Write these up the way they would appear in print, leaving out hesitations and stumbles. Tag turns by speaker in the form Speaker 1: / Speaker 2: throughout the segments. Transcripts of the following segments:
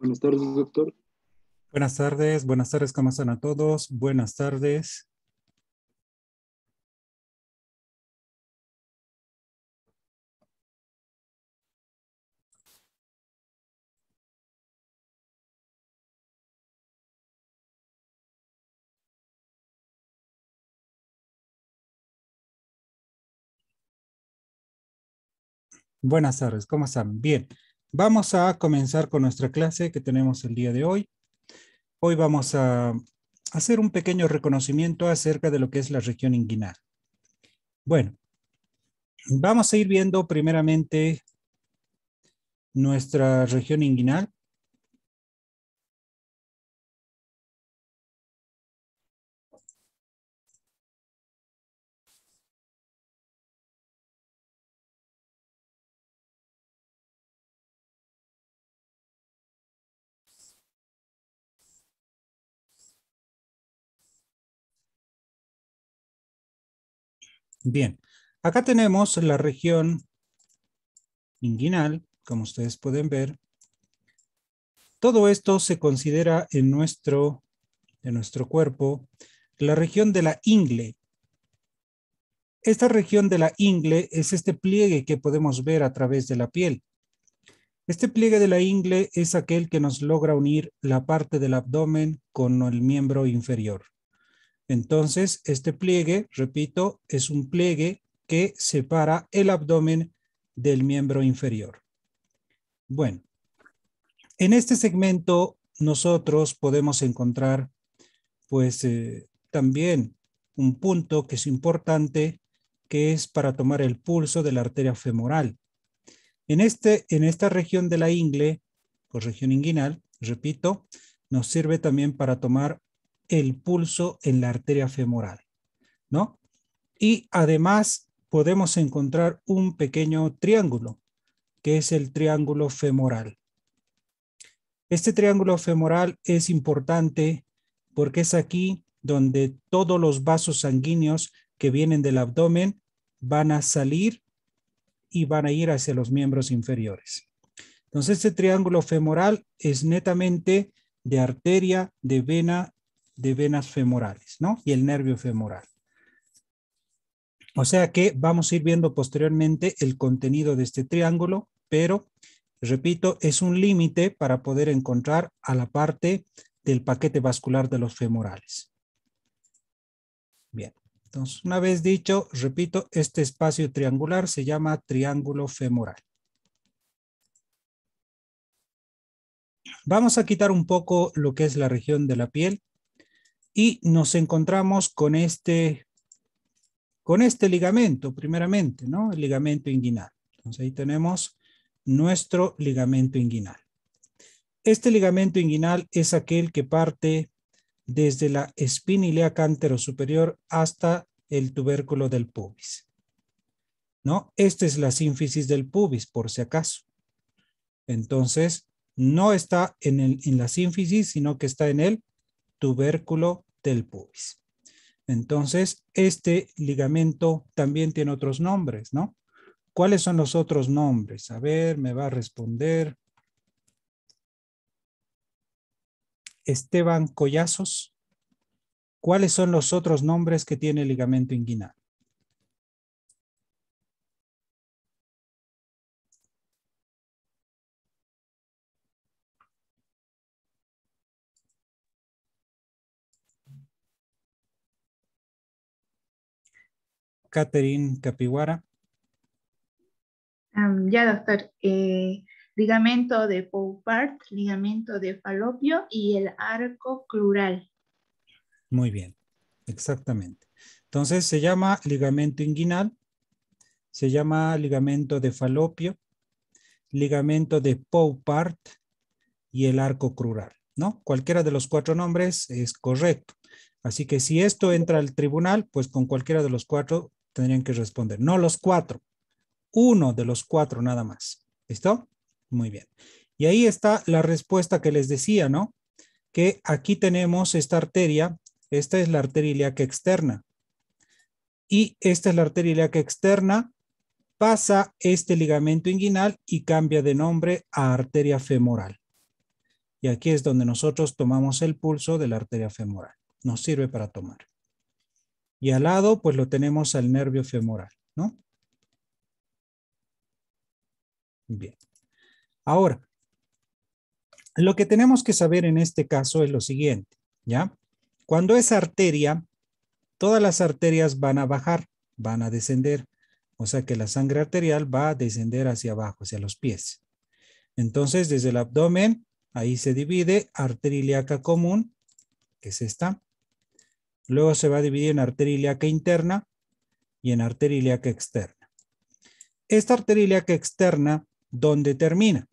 Speaker 1: Buenas tardes, doctor.
Speaker 2: Buenas tardes, ¿cómo están a todos? Buenas tardes. Buenas tardes, ¿cómo están? Bien, vamos a comenzar con nuestra clase que tenemos el día de hoy. Hoy vamos a hacer un pequeño reconocimiento acerca de lo que es la región inguinal. Bueno, vamos a ir viendo primeramente nuestra región inguinal. Bien, acá tenemos la región inguinal, como ustedes pueden ver. Todo esto se considera en nuestro cuerpo la región de la ingle. Esta región de la ingle es este pliegue que podemos ver a través de la piel. Este pliegue de la ingle es aquel que nos logra unir la parte del abdomen con el miembro inferior. Entonces, este pliegue, repito, es un pliegue que separa el abdomen del miembro inferior. Bueno, en este segmento nosotros podemos encontrar, pues, también un punto que es importante, que es para tomar el pulso de la arteria femoral. En esta región de la ingle, o región inguinal, repito, nos sirve también para tomar el pulso en la arteria femoral, ¿no? Y además podemos encontrar un pequeño triángulo, que es el triángulo femoral. Este triángulo femoral es importante porque es aquí donde todos los vasos sanguíneos que vienen del abdomen van a salir y van a ir hacia los miembros inferiores. Entonces, este triángulo femoral es netamente de arteria, de venas femorales, ¿no? Y el nervio femoral. O sea que vamos a ir viendo posteriormente el contenido de este triángulo, pero, repito, es un límite para poder encontrar a la parte del paquete vascular de los femorales. Bien, entonces, una vez dicho, repito, este espacio triangular se llama triángulo femoral. Vamos a quitar un poco lo que es la región de la piel y nos encontramos con este ligamento, primeramente, ¿no? El ligamento inguinal. Entonces ahí tenemos nuestro ligamento inguinal. Este ligamento inguinal es aquel que parte desde la espina ilíaca anterosuperior hasta el tubérculo del pubis, ¿no? Esta es la sínfisis del pubis, por si acaso. Entonces, no está en la sínfisis, sino que está en el tubérculo del pubis. Entonces, este ligamento también tiene otros nombres, ¿no? ¿Cuáles son los otros nombres? A ver, me va a responder Esteban Collazos. ¿Cuáles son los otros nombres que tiene el ligamento inguinal? Catherine Capiguara.
Speaker 3: Ya, doctor. Ligamento de Poupart, ligamento de Falopio y el arco crural.
Speaker 2: Muy bien, exactamente. Entonces se llama ligamento inguinal, se llama ligamento de Falopio, ligamento de Poupart y el arco crural, ¿no? Cualquiera de los cuatro nombres es correcto. Así que si esto entra al tribunal, pues con cualquiera de los cuatro tendrían que responder. No los cuatro, uno de los cuatro nada más. ¿Listo? Muy bien. Y ahí está la respuesta que les decía, ¿no? Que aquí tenemos esta arteria, esta es la arteria ilíaca externa. Y esta es la arteria ilíaca externa, pasa este ligamento inguinal y cambia de nombre a arteria femoral. Y aquí es donde nosotros tomamos el pulso de la arteria femoral. Nos sirve para tomar. Y al lado, pues lo tenemos al nervio femoral, ¿no? Bien. Ahora, lo que tenemos que saber en este caso es lo siguiente, ¿ya? Cuando es arteria, todas las arterias van a bajar, van a descender. O sea que la sangre arterial va a descender hacia abajo, hacia los pies. Entonces, desde el abdomen, ahí se divide arteria ilíaca común, que es esta. Luego se va a dividir en arteria ilíaca interna y en arteria ilíaca externa. Esta arteria ilíaca externa, ¿dónde termina?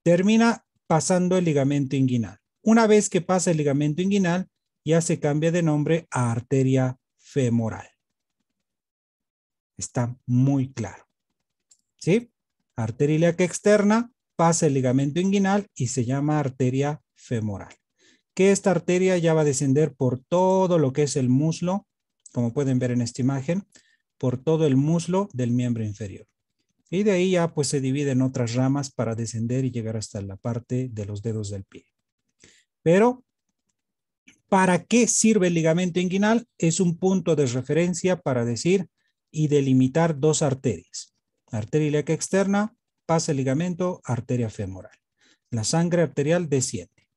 Speaker 2: Termina pasando el ligamento inguinal. Una vez que pasa el ligamento inguinal, ya se cambia de nombre a arteria femoral. Está muy claro. ¿Sí? Arteria ilíaca externa pasa el ligamento inguinal y se llama arteria femoral. Que esta arteria ya va a descender por todo lo que es el muslo, como pueden ver en esta imagen, por todo el muslo del miembro inferior. Y de ahí ya pues se divide en otras ramas para descender y llegar hasta la parte de los dedos del pie. Pero, ¿para qué sirve el ligamento inguinal? Es un punto de referencia para decir y delimitar dos arterias. Arteria ilíaca externa, pasa el ligamento, arteria femoral. La sangre arterial desciende.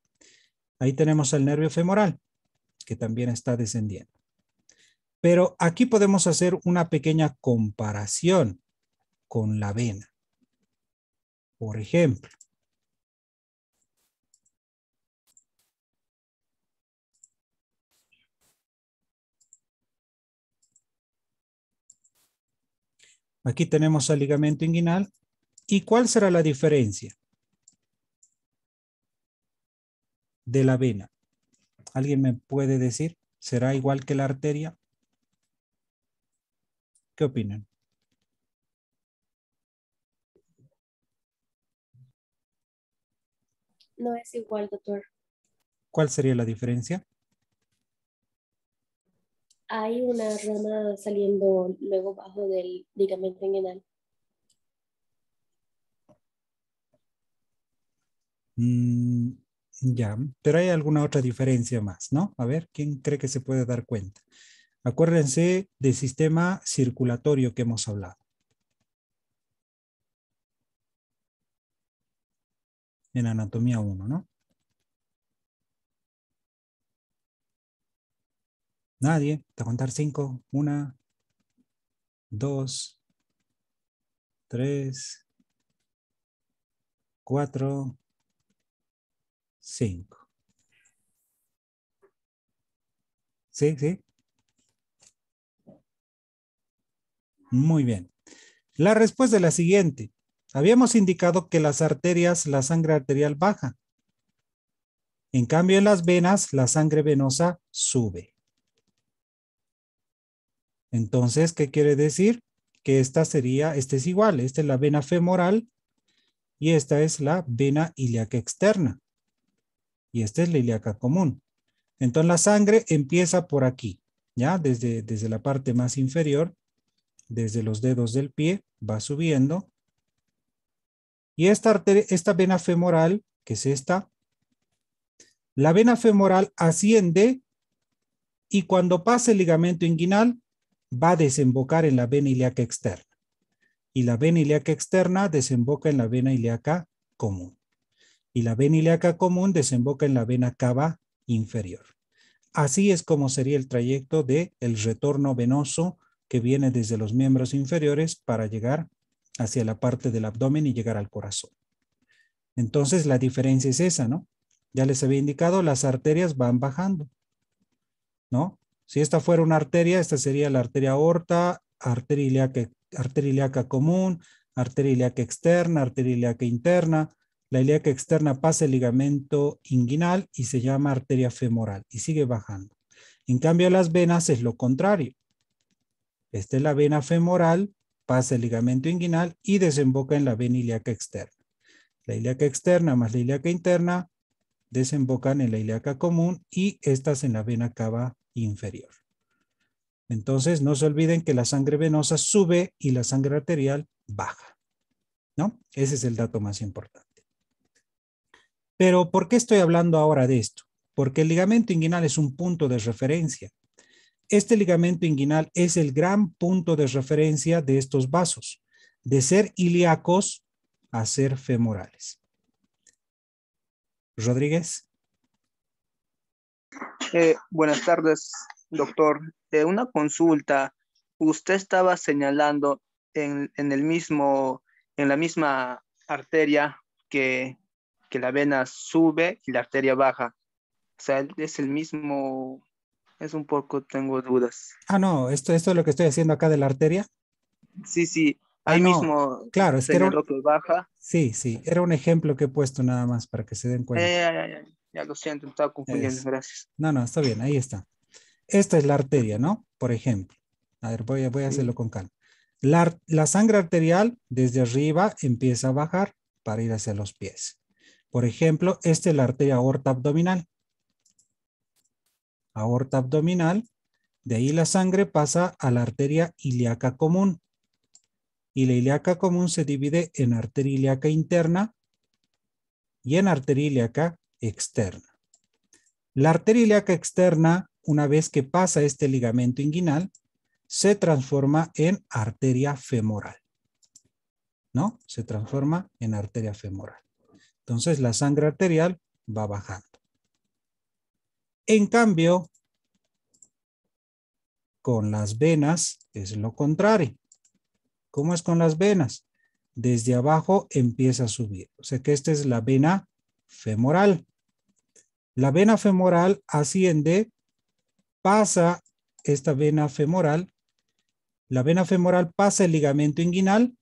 Speaker 2: Ahí tenemos el nervio femoral, que también está descendiendo. Pero aquí podemos hacer una pequeña comparación con la vena. Por ejemplo, aquí tenemos el ligamento inguinal. ¿Y cuál será la diferencia de la vena? ¿Alguien me puede decir? ¿Será igual que la arteria? ¿Qué opinan?
Speaker 1: No es igual, doctor.
Speaker 2: ¿Cuál sería la diferencia?
Speaker 1: Hay una rama saliendo luego bajo del ligamento inguinal.
Speaker 2: Ya, pero hay alguna otra diferencia más, ¿no? A ver, ¿quién cree que se puede dar cuenta? Acuérdense del sistema circulatorio que hemos hablado. En anatomía 1, ¿no? Nadie. Te voy a contar 5. 1, 2, 3, 4, 5. ¿Sí? ¿Sí? Muy bien. La respuesta es la siguiente. Habíamos indicado que las arterias, la sangre arterial baja. En cambio, en las venas, la sangre venosa sube. Entonces, ¿qué quiere decir? Que esta es igual. Esta es la vena femoral y esta es la vena ilíaca externa. Y esta es la ilíaca común. Entonces, la sangre empieza por aquí, ¿ya? Desde la parte más inferior, desde los dedos del pie, va subiendo. Y esta vena femoral, que es esta, la vena femoral asciende y cuando pasa el ligamento inguinal va a desembocar en la vena ilíaca externa. Y la vena ilíaca externa desemboca en la vena ilíaca común. Y la vena ilíaca común desemboca en la vena cava inferior. Así es como sería el trayecto del retorno venoso que viene desde los miembros inferiores para llegar hacia la parte del abdomen y llegar al corazón. Entonces la diferencia es esa, ¿no? Ya les había indicado, las arterias van bajando, ¿no? Si esta fuera una arteria, esta sería la arteria aorta, arteria ilíaca común, arteria ilíaca externa, arteria ilíaca interna. La ilíaca externa pasa el ligamento inguinal y se llama arteria femoral y sigue bajando. En cambio, las venas es lo contrario. Esta es la vena femoral, pasa el ligamento inguinal y desemboca en la vena ilíaca externa. La ilíaca externa más la ilíaca interna desembocan en la ilíaca común y estas en la vena cava inferior. Entonces, no se olviden que la sangre venosa sube y la sangre arterial baja, ¿no? Ese es el dato más importante. Pero ¿por qué estoy hablando ahora de esto? Porque el ligamento inguinal es un punto de referencia. Este ligamento inguinal es el gran punto de referencia de estos vasos, de ser ilíacos a ser femorales. Rodríguez.
Speaker 4: Buenas tardes, doctor. Una consulta. Usted estaba señalando en la misma arteria que la vena sube y la arteria baja. O sea, es el mismo, es un poco, tengo dudas.
Speaker 2: Ah, no, esto es lo que estoy haciendo acá de la arteria.
Speaker 4: Sí,
Speaker 2: Ah,
Speaker 4: ahí
Speaker 2: no,
Speaker 4: mismo
Speaker 2: claro, es que
Speaker 4: señaló que baja.
Speaker 2: sí, era un ejemplo que he puesto nada más para que se den cuenta.
Speaker 4: Ya lo siento, me estaba confundiendo, gracias.
Speaker 2: No, está bien, ahí está. Esta es la arteria, ¿no? Por ejemplo. A ver, voy a hacerlo con calma. La sangre arterial desde arriba empieza a bajar para ir hacia los pies. Por ejemplo, esta es la arteria aorta abdominal. Aorta abdominal, de ahí la sangre pasa a la arteria ilíaca común. Y la ilíaca común se divide en arteria ilíaca interna y en arteria ilíaca externa. La arteria ilíaca externa, una vez que pasa este ligamento inguinal, se transforma en arteria femoral, ¿no? Se transforma en arteria femoral. Entonces la sangre arterial va bajando. En cambio, con las venas es lo contrario. ¿Cómo es con las venas? Desde abajo empieza a subir. O sea que esta es la vena femoral. La vena femoral asciende, pasa esta vena femoral. La vena femoral pasa el ligamento inguinal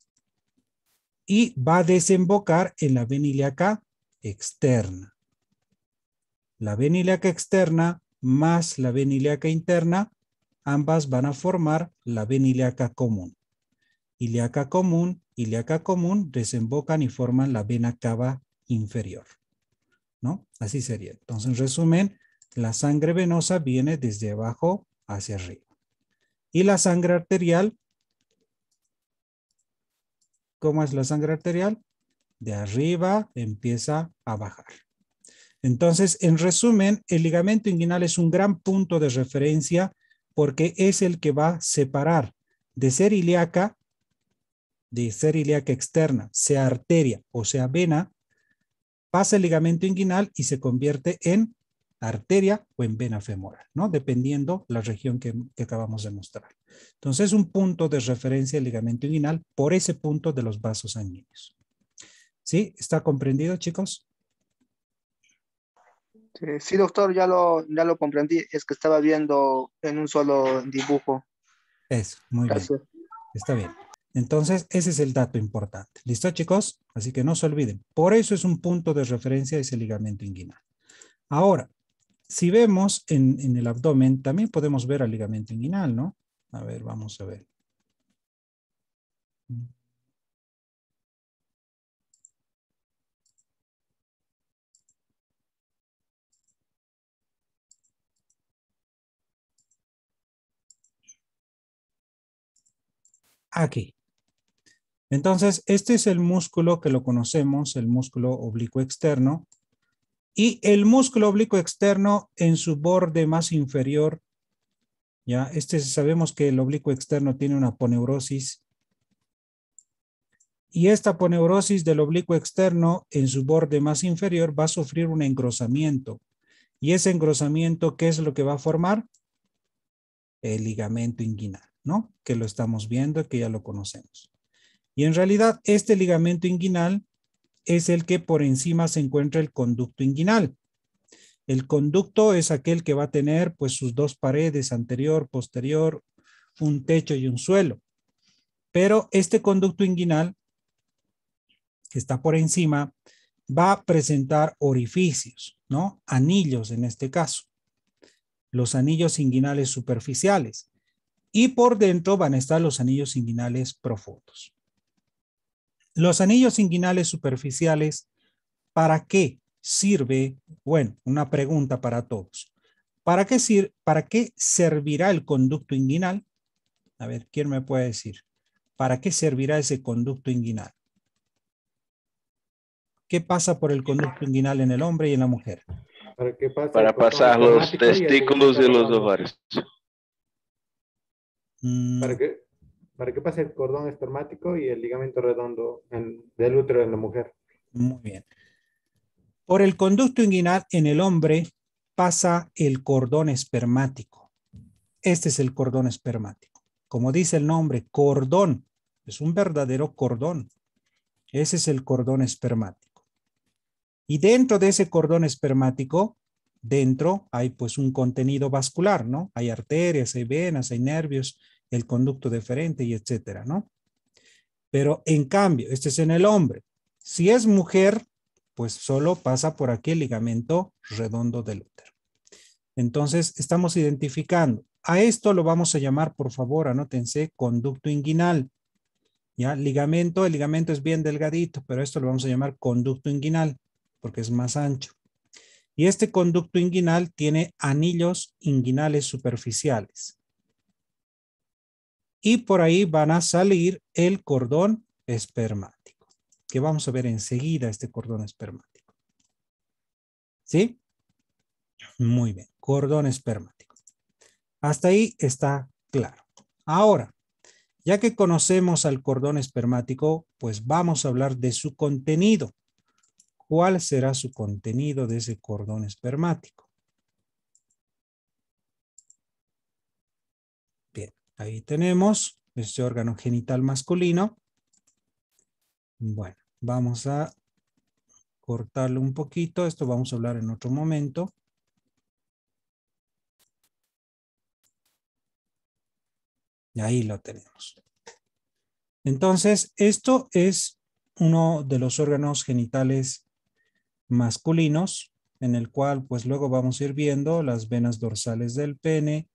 Speaker 2: y va a desembocar en la vena ilíaca externa. La vena ilíaca externa más la vena ilíaca interna, ambas van a formar la vena ilíaca común. Ilíaca común desembocan y forman la vena cava inferior, ¿no? Así sería. Entonces, en resumen, la sangre venosa viene desde abajo hacia arriba. Y la sangre arterial, ¿cómo es la sangre arterial? De arriba empieza a bajar. Entonces, en resumen, el ligamento inguinal es un gran punto de referencia porque es el que va a separar de ser ilíaca externa, sea arteria o sea vena, pasa el ligamento inguinal y se convierte en arteria o en vena femoral, ¿no? Dependiendo la región que acabamos de mostrar. Entonces, un punto de referencia del ligamento inguinal por ese punto de los vasos sanguíneos. ¿Sí? ¿Está comprendido, chicos?
Speaker 4: Sí, doctor, ya lo comprendí. Es que estaba viendo en un solo dibujo.
Speaker 2: Eso, muy bien.
Speaker 4: Gracias.
Speaker 2: Está bien. Entonces, ese es el dato importante. ¿Listo, chicos? Así que no se olviden. Por eso es un punto de referencia ese ligamento inguinal. Ahora, si vemos en el abdomen, también podemos ver al ligamento inguinal, ¿no? A ver, vamos a ver. Aquí. Entonces, este es el músculo que lo conocemos, el músculo oblicuo externo. Y el músculo oblicuo externo en su borde más inferior, ya, sabemos que el oblicuo externo tiene una aponeurosis. Y esta aponeurosis del oblicuo externo en su borde más inferior va a sufrir un engrosamiento. Y ese engrosamiento, ¿qué es lo que va a formar? El ligamento inguinal, ¿no? Que lo estamos viendo, que ya lo conocemos. Y en realidad, este ligamento inguinal es el que por encima se encuentra el conducto inguinal. El conducto es aquel que va a tener pues sus dos paredes, anterior, posterior, un techo y un suelo. Pero este conducto inguinal que está por encima va a presentar orificios, ¿no? Anillos en este caso. Los anillos inguinales superficiales. Y por dentro van a estar los anillos inguinales profundos. Los anillos inguinales superficiales, ¿para qué sirve? Bueno, una pregunta para todos. ¿Para qué servirá el conducto inguinal? A ver, ¿quién me puede decir? ¿Para qué servirá ese conducto inguinal? ¿Qué pasa por el conducto inguinal en el hombre y en la mujer?
Speaker 5: Para que pase
Speaker 6: Para
Speaker 5: el cordón
Speaker 6: pasar los
Speaker 5: espermático y el
Speaker 6: testículos y
Speaker 5: ligamento
Speaker 6: los
Speaker 5: redondo.
Speaker 6: ovarios.
Speaker 2: Mm,
Speaker 5: Para que pase el cordón espermático y el ligamento redondo del útero en la mujer.
Speaker 2: muy bien. Por el conducto inguinal en el hombre pasa el cordón espermático. Este es el cordón espermático. Como dice el nombre, cordón. Es un verdadero cordón. Ese es el cordón espermático. Y dentro de ese cordón espermático, dentro hay pues un contenido vascular, ¿no? Hay arterias, hay venas, hay nervios, el conducto deferente y etcétera, ¿no? Pero en cambio, este es en el hombre. Si es mujer, pues solo pasa por aquí el ligamento redondo del útero. Entonces, estamos identificando. A esto lo vamos a llamar, por favor, anótense, conducto inguinal. ¿Ya? Ligamento, el ligamento es bien delgadito, pero esto lo vamos a llamar conducto inguinal, porque es más ancho. Y este conducto inguinal tiene anillos inguinales superficiales. Y por ahí van a salir el cordón espermático, que vamos a ver enseguida este cordón espermático. ¿Sí? Muy bien, cordón espermático. Hasta ahí está claro. Ahora, ya que conocemos al cordón espermático, pues vamos a hablar de su contenido. ¿Cuál será su contenido de ese cordón espermático? Bien, ahí tenemos este órgano genital masculino. Bueno, vamos a cortarlo un poquito. Esto vamos a hablar en otro momento. Y ahí lo tenemos. Entonces, esto es uno de los órganos genitales masculinos, en el cual pues luego vamos a ir viendo las venas dorsales del pene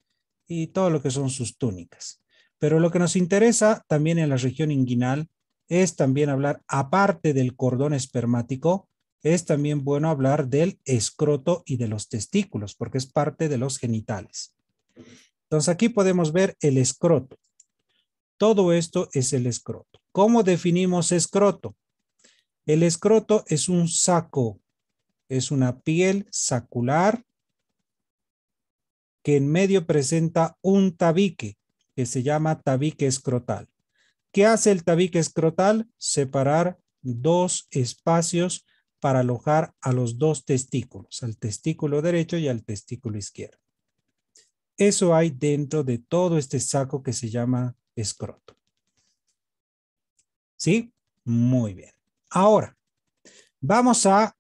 Speaker 2: y todo lo que son sus túnicas. Pero lo que nos interesa también en la región inguinal es también hablar, aparte del cordón espermático, es también bueno hablar del escroto y de los testículos, porque es parte de los genitales. Entonces aquí podemos ver el escroto. Todo esto es el escroto. ¿Cómo definimos escroto? El escroto es un saco, es una piel sacular que en medio presenta un tabique que se llama tabique escrotal. ¿Qué hace el tabique escrotal? Separar dos espacios para alojar a los dos testículos, al testículo derecho y al testículo izquierdo. Eso hay dentro de todo este saco que se llama escroto. ¿Sí? Muy bien. Ahora, vamos a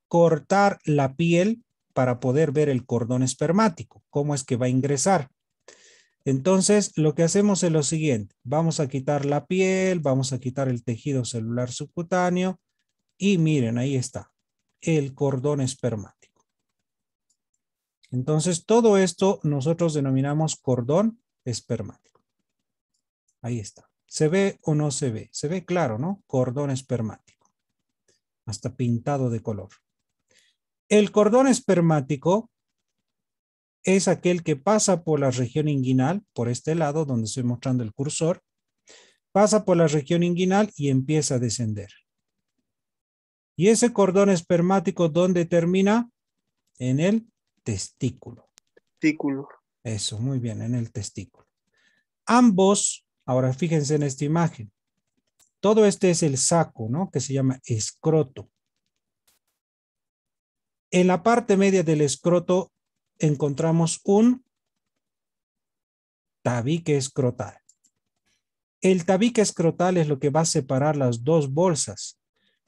Speaker 2: cortar la piel para poder ver el cordón espermático. ¿Cómo es que va a ingresar? Entonces, lo que hacemos es lo siguiente. Vamos a quitar la piel, vamos a quitar el tejido celular subcutáneo y miren, ahí está, el cordón espermático. Entonces, todo esto nosotros denominamos cordón espermático. Ahí está. ¿Se ve o no se ve? Se ve claro, ¿no? Cordón espermático. Hasta pintado de color. El cordón espermático es aquel que pasa por la región inguinal, por este lado donde estoy mostrando el cursor, pasa por la región inguinal y empieza a descender. Y ese cordón espermático, ¿dónde termina? En el testículo.
Speaker 4: Testículo.
Speaker 2: Eso, muy bien, en el testículo. Ambos, ahora fíjense en esta imagen, todo este es el saco, ¿no? Que se llama escroto. En la parte media del escroto encontramos un tabique escrotal. El tabique escrotal es lo que va a separar las dos bolsas.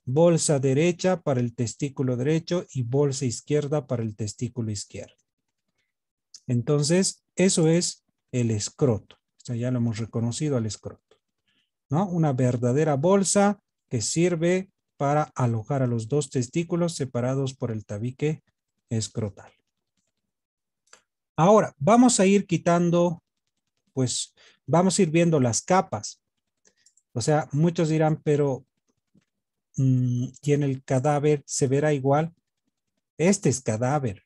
Speaker 2: Bolsa derecha para el testículo derecho y bolsa izquierda para el testículo izquierdo. Entonces, eso es el escroto. O sea, ya lo hemos reconocido al escroto, ¿no? Una verdadera bolsa que sirve para alojar a los dos testículos separados por el tabique escrotal. Ahora, vamos a ir quitando, pues, vamos a ir viendo las capas. O sea, muchos dirán, pero ¿y en el cadáver se verá igual? Este es cadáver.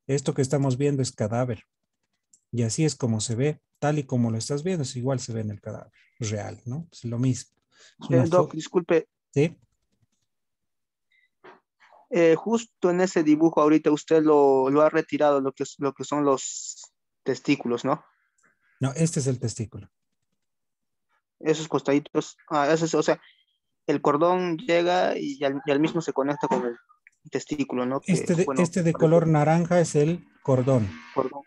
Speaker 2: Esto que estamos viendo es cadáver. Y así es como se ve, tal y como lo estás viendo, es igual se ve en el cadáver real, ¿no? Es lo mismo. Es una
Speaker 4: Doc, disculpe,
Speaker 2: ¿sí?
Speaker 4: Justo en ese dibujo ahorita usted lo ha retirado, lo que son los testículos, ¿no?
Speaker 2: No, este es el testículo.
Speaker 4: Esos costaditos, o sea, el cordón llega y al mismo se conecta con el testículo, ¿no? Que, bueno,
Speaker 2: Este de
Speaker 4: parece
Speaker 2: color naranja es el cordón.
Speaker 4: cordón.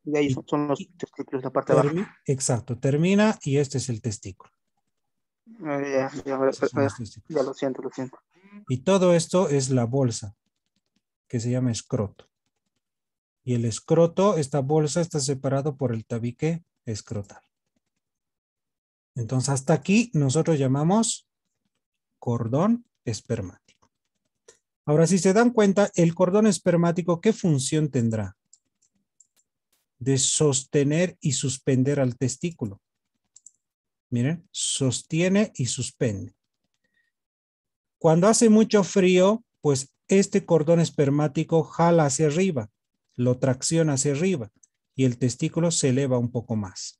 Speaker 4: Y ahí
Speaker 2: Y,
Speaker 4: son los
Speaker 2: y
Speaker 4: testículos, la parte de abajo.
Speaker 2: exacto, termina y este es el testículo. Estos son los testículos.
Speaker 4: Ya lo siento, lo siento.
Speaker 2: Y todo esto es la bolsa, que se llama escroto. Y el escroto, esta bolsa está separado por el tabique escrotal. Entonces, hasta aquí nosotros llamamos cordón espermático. Ahora, si se dan cuenta, el cordón espermático, ¿qué función tendrá? De sostener y suspender al testículo. Miren, sostiene y suspende. Cuando hace mucho frío, pues este cordón espermático jala hacia arriba, lo tracciona hacia arriba y el testículo se eleva un poco más.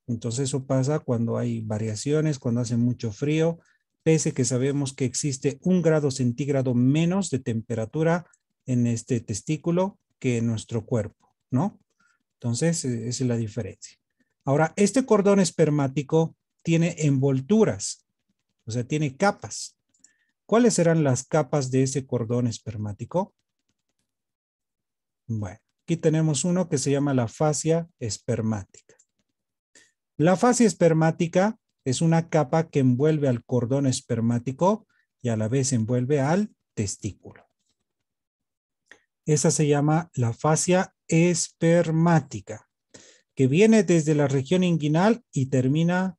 Speaker 2: Entonces eso pasa cuando hay variaciones, cuando hace mucho frío, pese que sabemos que existe 1 grado centígrado menos de temperatura en este testículo que en nuestro cuerpo, ¿no? Entonces esa es la diferencia. Ahora, este cordón espermático tiene envolturas, o sea, tiene capas. ¿Cuáles serán las capas de ese cordón espermático? Bueno, aquí tenemos uno que se llama la fascia espermática. La fascia espermática es una capa que envuelve al cordón espermático y a la vez envuelve al testículo. Esa se llama la fascia espermática, que viene desde la región inguinal y termina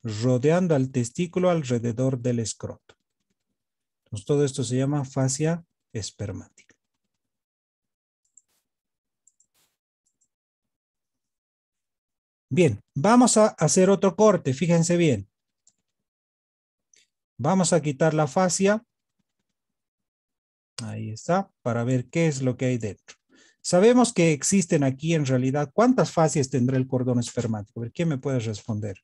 Speaker 2: rodeando al testículo alrededor del escroto. Entonces, todo esto se llama fascia espermática. Bien, vamos a hacer otro corte, fíjense bien. Vamos a quitar la fascia. Ahí está, para ver qué es lo que hay dentro. Sabemos que existen aquí en realidad, ¿cuántas fascias tendrá el cordón espermático? A ver, ¿quién me puede responder?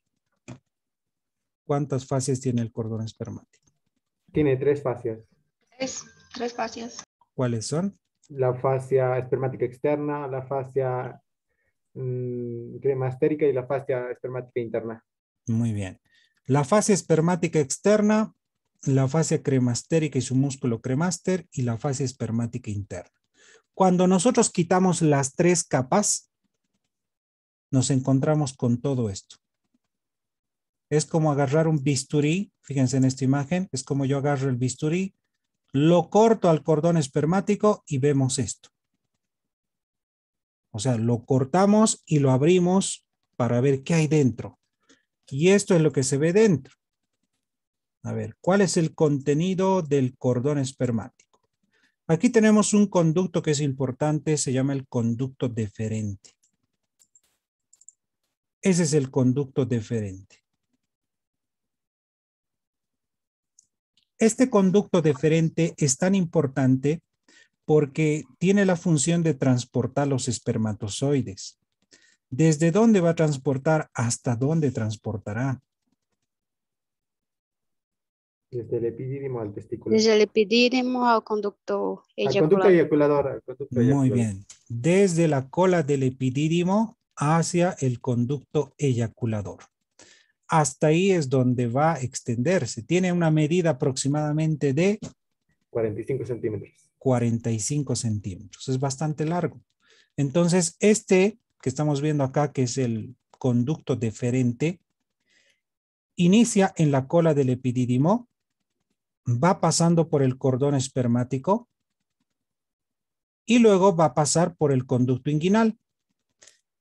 Speaker 2: ¿Cuántas fascias tiene el cordón espermático?
Speaker 5: Tiene 3 fascias.
Speaker 3: Tres fascias.
Speaker 2: ¿Cuáles son?
Speaker 5: La fascia espermática externa, la fascia cremastérica y la fascia espermática interna.
Speaker 2: Muy bien. La fascia espermática externa, la fascia cremastérica y su músculo cremaster y la fascia espermática interna. Cuando nosotros quitamos las 3 capas, nos encontramos con todo esto. Es como agarrar un bisturí, fíjense en esta imagen, es como yo agarro el bisturí, lo corto al cordón espermático y vemos esto. O sea, lo cortamos y lo abrimos para ver qué hay dentro. Y esto es lo que se ve dentro. A ver, ¿cuál es el contenido del cordón espermático? Aquí tenemos un conducto que es importante, se llama el conducto deferente. Ese es el conducto deferente. Este conducto deferente es tan importante porque tiene la función de transportar los espermatozoides. ¿Desde dónde va a transportar? ¿Hasta dónde transportará?
Speaker 5: Desde el epidídimo al testículo.
Speaker 1: Desde el epidídimo al conducto
Speaker 5: Al conducto
Speaker 1: eyaculador.
Speaker 5: eyaculador. Al conducto
Speaker 2: Muy
Speaker 5: eyaculador.
Speaker 2: bien. Desde la cola del epidídimo hacia el conducto eyaculador. Hasta ahí es donde va a extenderse. Tiene una medida aproximadamente de
Speaker 5: 45 centímetros.
Speaker 2: 45 centímetros. Es bastante largo. Entonces, este que estamos viendo acá, que es el conducto deferente, inicia en la cola del epidídimo, va pasando por el cordón espermático y luego va a pasar por el conducto inguinal.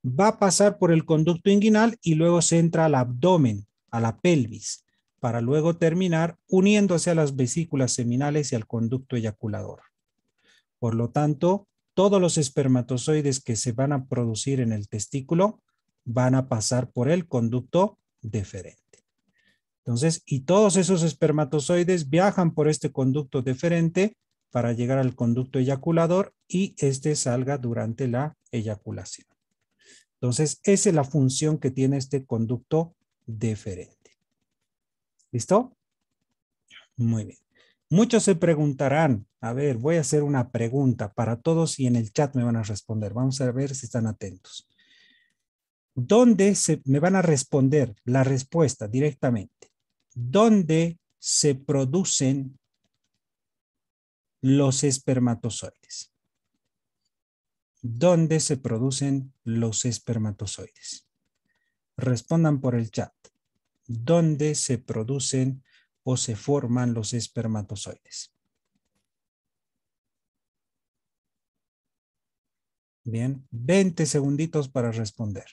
Speaker 2: Va a pasar por el conducto inguinal y luego se entra al abdomen, a la pelvis, para luego terminar uniéndose a las vesículas seminales y al conducto eyaculador. Por lo tanto, todos los espermatozoides que se van a producir en el testículo van a pasar por el conducto deferente. Entonces, y todos esos espermatozoides viajan por este conducto deferente para llegar al conducto eyaculador y este salga durante la eyaculación. Entonces, esa es la función que tiene este conducto deferente. ¿Listo? Muy bien. Muchos se preguntarán, a ver, voy a hacer una pregunta para todos y en el chat me van a responder. Vamos a ver si están atentos. ¿Dónde me van a responder la respuesta directamente? ¿Dónde se producen los espermatozoides? ¿Dónde se producen los espermatozoides? Respondan por el chat. ¿Dónde se producen o se forman los espermatozoides? Bien, 20 segunditos para responder.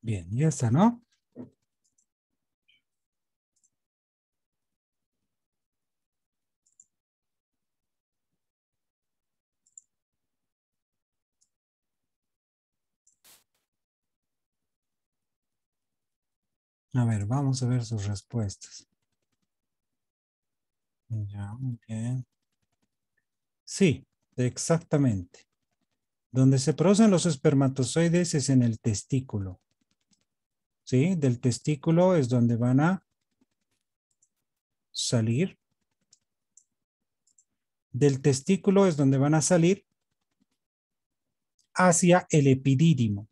Speaker 2: Bien, ya está, ¿no? A ver, vamos a ver sus respuestas. Ya, muy bien. Sí, exactamente. Donde se producen los espermatozoides es en el testículo. ¿Sí? Del testículo es donde van a salir. Del testículo es donde van a salir hacia el epidídimo.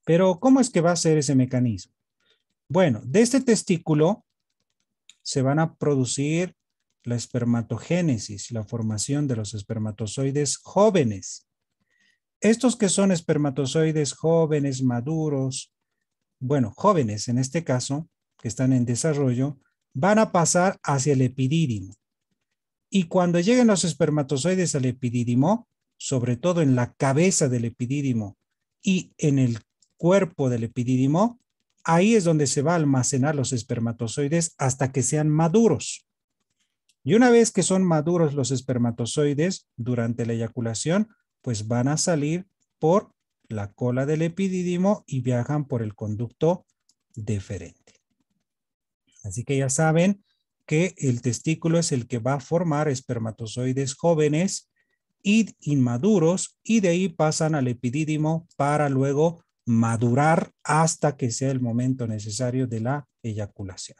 Speaker 2: Pero, ¿cómo es que va a ser ese mecanismo? Bueno, de este testículo se van a producir la espermatogénesis, la formación de los espermatozoides jóvenes. Estos que son espermatozoides jóvenes, maduros, bueno, jóvenes en este caso, que están en desarrollo, van a pasar hacia el epidídimo. Y cuando lleguen los espermatozoides al epidídimo, sobre todo en la cabeza del epidídimo y en el cuerpo del epidídimo, ahí es donde se va a almacenar los espermatozoides hasta que sean maduros. Y una vez que son maduros los espermatozoides durante la eyaculación, pues van a salir por la cola del epidídimo y viajan por el conducto deferente. Así que ya saben que el testículo es el que va a formar espermatozoides jóvenes y inmaduros y de ahí pasan al epidídimo para luego madurar hasta que sea el momento necesario de la eyaculación.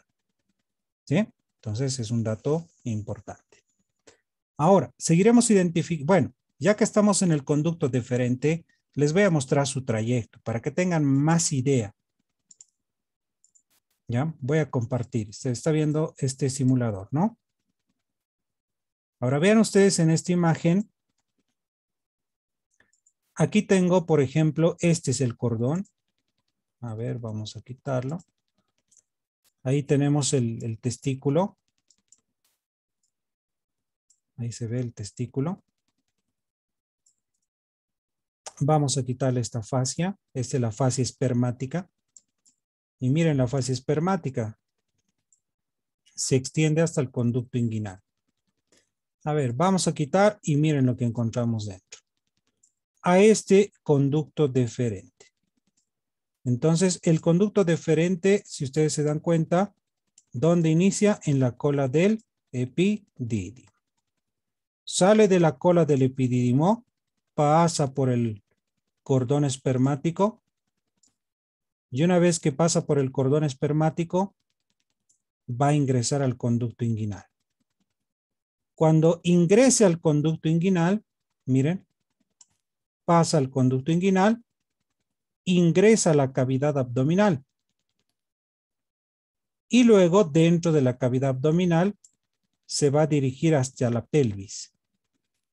Speaker 2: ¿Sí? Entonces es un dato importante. Ahora, seguiremos identificando, bueno, ya que estamos en el conducto deferente, les voy a mostrar su trayecto para que tengan más idea. ¿Ya? Voy a compartir. Se está viendo este simulador, ¿no? Ahora vean ustedes en esta imagen. Aquí tengo, por ejemplo, este es el cordón. A ver, vamos a quitarlo. Ahí tenemos el testículo. Ahí se ve el testículo. Vamos a quitarle esta fascia. Esta es la fascia espermática. Y miren la fascia espermática. Se extiende hasta el conducto inguinal. A ver, vamos a quitar y miren lo que encontramos dentro. A este conducto deferente. Entonces, el conducto deferente, si ustedes se dan cuenta, ¿dónde inicia? En la cola del epidídimo. Sale de la cola del epidídimo, pasa por el cordón espermático y una vez que pasa por el cordón espermático, va a ingresar al conducto inguinal. Cuando ingrese al conducto inguinal, miren, pasa al conducto inguinal, ingresa a la cavidad abdominal y luego dentro de la cavidad abdominal se va a dirigir hacia la pelvis.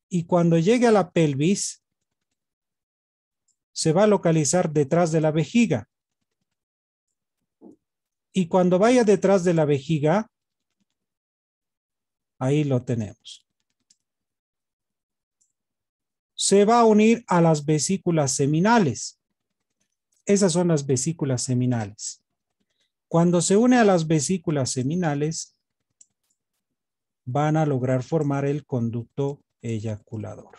Speaker 2: Y cuando llegue a la pelvis, se va a localizar detrás de la vejiga. Y cuando vaya detrás de la vejiga, ahí lo tenemos. Se va a unir a las vesículas seminales. Esas son las vesículas seminales. Cuando se une a las vesículas seminales, van a lograr formar el conducto eyaculador.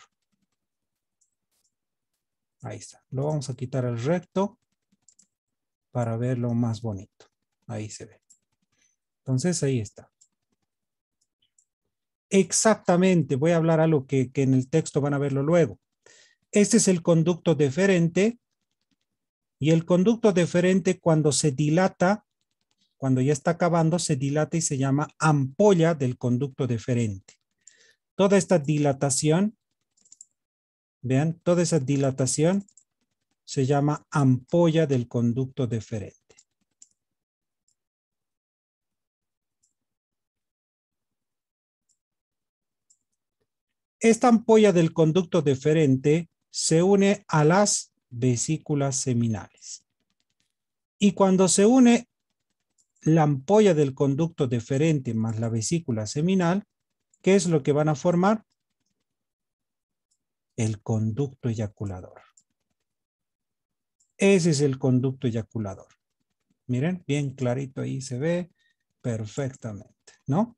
Speaker 2: Ahí está. Lo vamos a quitar al recto para verlo más bonito. Ahí se ve. Entonces, ahí está. Exactamente. Voy a hablar algo que en el texto van a verlo luego. Este es el conducto deferente. Y el conducto deferente, cuando se dilata, cuando ya está acabando, se dilata y se llama ampolla del conducto deferente. Toda esta dilatación, vean, toda esa dilatación se llama ampolla del conducto deferente. Esta ampolla del conducto deferente se une a las vesículas seminales. Y cuando se une la ampolla del conducto deferente más la vesícula seminal, ¿qué es lo que van a formar? El conducto eyaculador. Ese es el conducto eyaculador. Miren, bien clarito ahí se ve perfectamente, ¿no?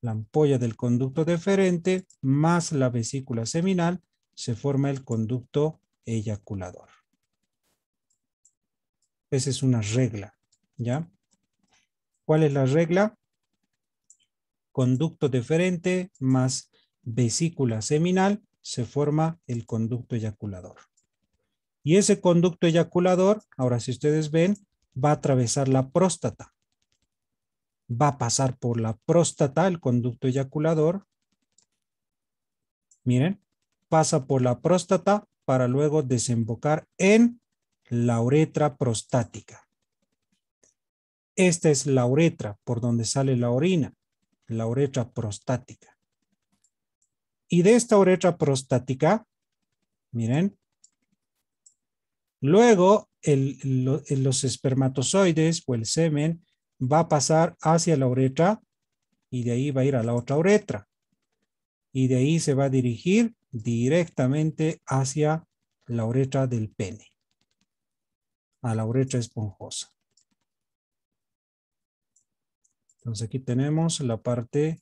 Speaker 2: La ampolla del conducto deferente más la vesícula seminal se forma el conducto eyaculador. Esa es una regla, ¿ya? ¿Cuál es la regla? Conducto deferente más vesícula seminal se forma el conducto eyaculador. Y ese conducto eyaculador, ahora si ustedes ven, va a atravesar la próstata. Va a pasar por la próstata el conducto eyaculador. Miren, pasa por la próstata para luego desembocar en la uretra prostática. Esta es la uretra por donde sale la orina, la uretra prostática. Y de esta uretra prostática, miren, luego los espermatozoides o el semen va a pasar hacia la uretra y de ahí va a ir a la otra uretra. Y de ahí se va a dirigir directamente hacia la uretra del pene, a la uretra esponjosa. Entonces aquí tenemos la parte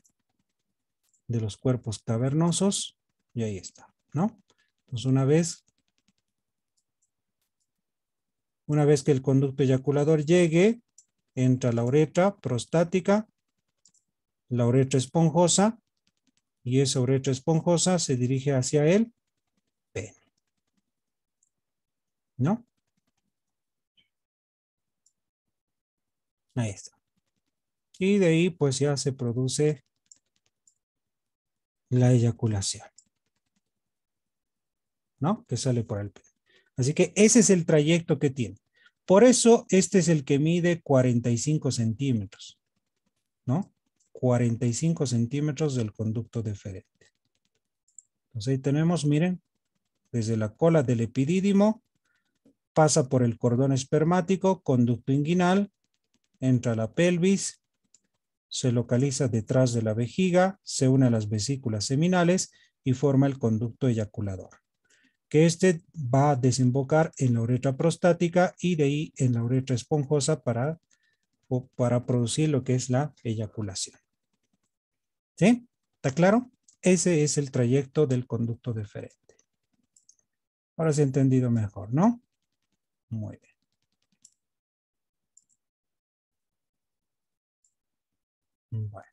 Speaker 2: de los cuerpos cavernosos y ahí está, ¿no? Entonces una vez que el conducto eyaculador llegue, entra la uretra prostática, la uretra esponjosa, y esa uretra esponjosa se dirige hacia el pene, ¿no? Ahí está. Y de ahí pues ya se produce la eyaculación, ¿no? Que sale por el pene. Así que ese es el trayecto que tiene. Por eso este es el que mide 45 centímetros, ¿no? 45 centímetros del conducto deferente. Entonces ahí tenemos, miren, desde la cola del epidídimo, pasa por el cordón espermático, conducto inguinal, entra a la pelvis, se localiza detrás de la vejiga, se une a las vesículas seminales y forma el conducto eyaculador, que este va a desembocar en la uretra prostática y de ahí en la uretra esponjosa para producir lo que es la eyaculación. ¿Sí? ¿Está claro? Ese es el trayecto del conducto deferente. Ahora se ha entendido mejor, ¿no? Muy bien. Bueno.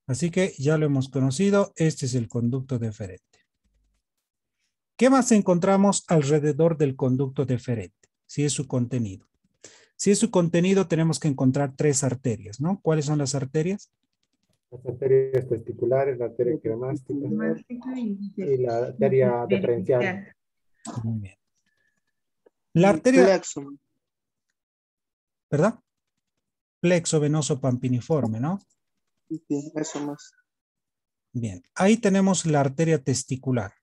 Speaker 2: Así que ya lo hemos conocido. Este es el conducto deferente. ¿Qué más encontramos alrededor del conducto deferente? Si es su contenido. Si es su contenido, tenemos que encontrar 3 arterias, ¿no? ¿Cuáles son las arterias?
Speaker 5: Las arterias testiculares, la arteria cremástica y la arteria diferencial.
Speaker 2: Muy bien. La arteria...
Speaker 4: Plexo.
Speaker 2: ¿Verdad? Plexo venoso pampiniforme, ¿no?
Speaker 4: Sí, eso más.
Speaker 2: Bien. Ahí tenemos la arteria testicular.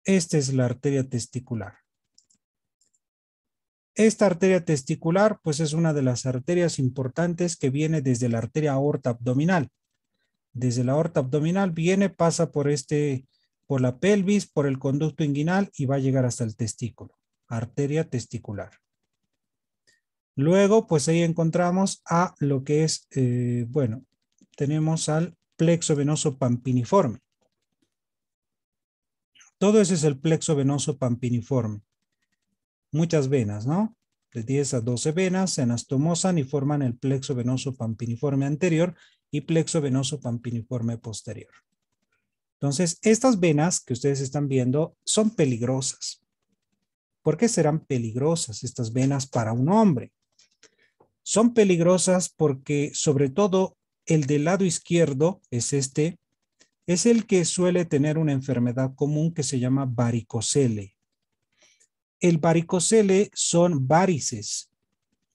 Speaker 2: Esta es la arteria testicular. Esta arteria testicular, pues es una de las arterias importantes que viene desde la arteria aorta abdominal. Desde la aorta abdominal viene, pasa por la pelvis, por el conducto inguinal y va a llegar hasta el testículo. Arteria testicular. Luego, pues ahí encontramos a lo que es, tenemos al plexo venoso pampiniforme. Todo ese es el plexo venoso pampiniforme. Muchas venas, ¿no? De 10 a 12 venas se anastomosan y forman el plexo venoso pampiniforme anterior y plexo venoso pampiniforme posterior. Entonces, estas venas que ustedes están viendo son peligrosas. ¿Por qué serán peligrosas estas venas para un hombre? Son peligrosas porque, sobre todo, el del lado izquierdo es el que suele tener una enfermedad común que se llama varicocele. El varicocele son varices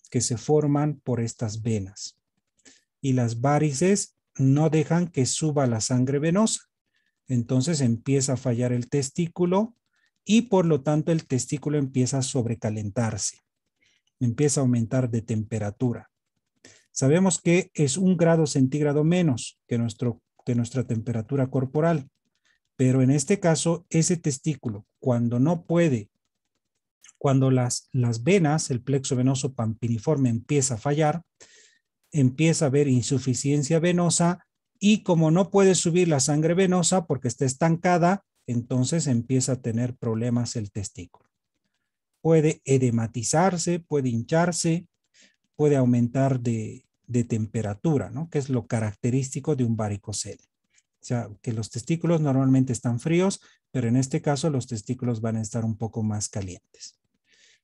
Speaker 2: que se forman por estas venas. Y las varices no dejan que suba la sangre venosa. Entonces empieza a fallar el testículo y por lo tanto el testículo empieza a sobrecalentarse. Empieza a aumentar de temperatura. Sabemos que es 1 grado centígrado menos que nuestra temperatura corporal. Pero en este caso, ese testículo, cuando no puede, cuando las venas, el plexo venoso pampiniforme empieza a fallar, empieza a haber insuficiencia venosa y como no puede subir la sangre venosa porque está estancada, entonces empieza a tener problemas el testículo. Puede edematizarse, puede hincharse, puede aumentar de temperatura, ¿no? Que es lo característico de un varicocele. O sea, que los testículos normalmente están fríos, pero en este caso los testículos van a estar un poco más calientes.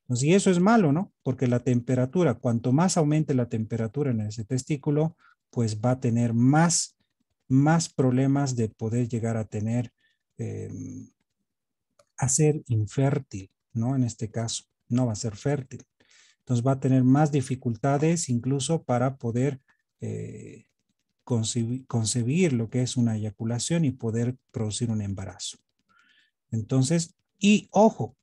Speaker 2: Entonces, y eso es malo, ¿no? Porque la temperatura, cuanto más aumente la temperatura en ese testículo, pues va a tener más problemas de poder llegar a tener, a ser infértil, ¿no? En este caso, no va a ser fértil. Entonces va a tener más dificultades incluso para poder concebir lo que es una eyaculación y poder producir un embarazo. Entonces, y ojo,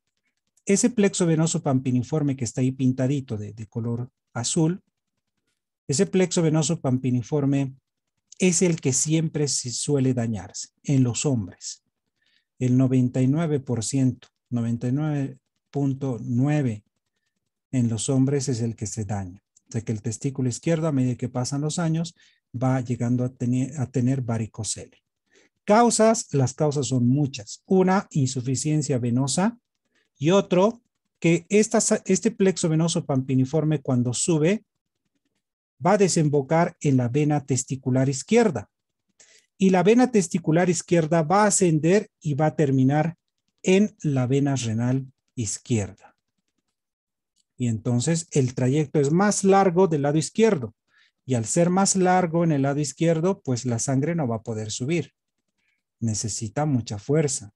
Speaker 2: ese plexo venoso pampiniforme que está ahí pintadito de color azul, ese plexo venoso pampiniforme es el que siempre se suele dañarse en los hombres. El 99%, 99.9% en los hombres es el que se daña. O sea que el testículo izquierdo, a medida que pasan los años, va llegando a tener varicocele. Las causas son muchas. Una, insuficiencia venosa. Y otro, que este plexo venoso pampiniforme cuando sube, va a desembocar en la vena testicular izquierda. Y la vena testicular izquierda va a ascender y va a terminar en la vena renal izquierda. Y entonces el trayecto es más largo del lado izquierdo. Y al ser más largo en el lado izquierdo, pues la sangre no va a poder subir. Necesita mucha fuerza.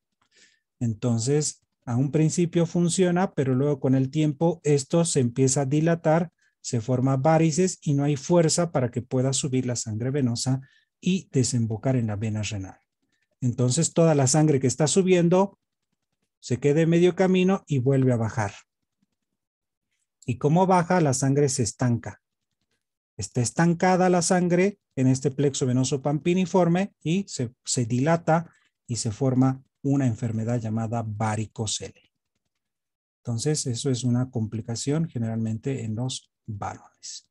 Speaker 2: Entonces, a un principio funciona, pero luego con el tiempo esto se empieza a dilatar, se forman varices y no hay fuerza para que pueda subir la sangre venosa y desembocar en la vena renal. Entonces, toda la sangre que está subiendo se queda en medio camino y vuelve a bajar. Y como baja, la sangre se estanca. Está estancada la sangre en este plexo venoso pampiniforme y se dilata y se forma una enfermedad llamada varicocele. Entonces, eso es una complicación generalmente en los varones.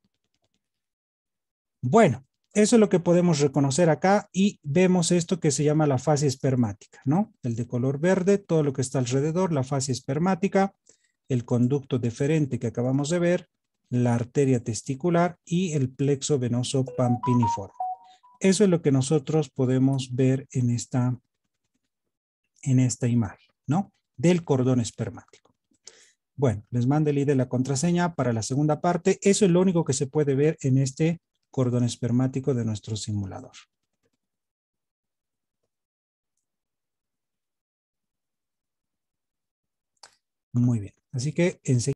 Speaker 2: Bueno, eso es lo que podemos reconocer acá y vemos esto que se llama la fascia espermática, ¿no? El de color verde, todo lo que está alrededor, la fascia espermática, el conducto deferente que acabamos de ver, la arteria testicular y el plexo venoso pampiniforme. Eso es lo que nosotros podemos ver en esta imagen, ¿no? Del cordón espermático. Bueno, les mando el ID de la contraseña para la segunda parte. Eso es lo único que se puede ver en este cordón espermático de nuestro simulador. Muy bien. Así que enseguida